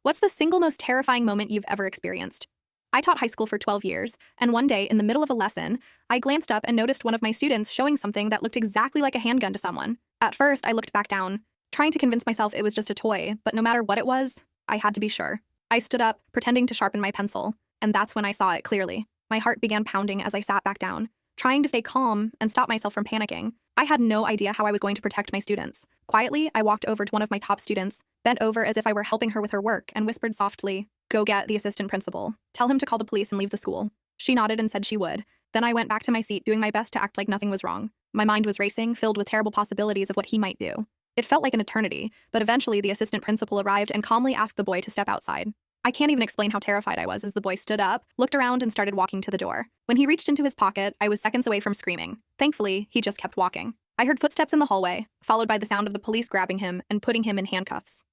What's the single most terrifying moment you've ever experienced? I taught high school for 12 years, and one day, in the middle of a lesson, I glanced up and noticed one of my students showing something that looked exactly like a handgun to someone. At first, I looked back down, trying to convince myself it was just a toy, but no matter what it was, I had to be sure. I stood up, pretending to sharpen my pencil, and that's when I saw it clearly. My heart began pounding as I sat back down, trying to stay calm and stop myself from panicking. I had no idea how I was going to protect my students. Quietly, I walked over to one of my top students, bent over as if I were helping her with her work, and whispered softly, "Go get the assistant principal. Tell him to call the police and leave the school." She nodded and said she would. Then I went back to my seat, doing my best to act like nothing was wrong. My mind was racing, filled with terrible possibilities of what he might do. It felt like an eternity, but eventually the assistant principal arrived and calmly asked the boy to step outside. I can't even explain how terrified I was as the boy stood up, looked around, and started walking to the door. When he reached into his pocket, I was seconds away from screaming. Thankfully, he just kept walking. I heard footsteps in the hallway, followed by the sound of the police grabbing him and putting him in handcuffs.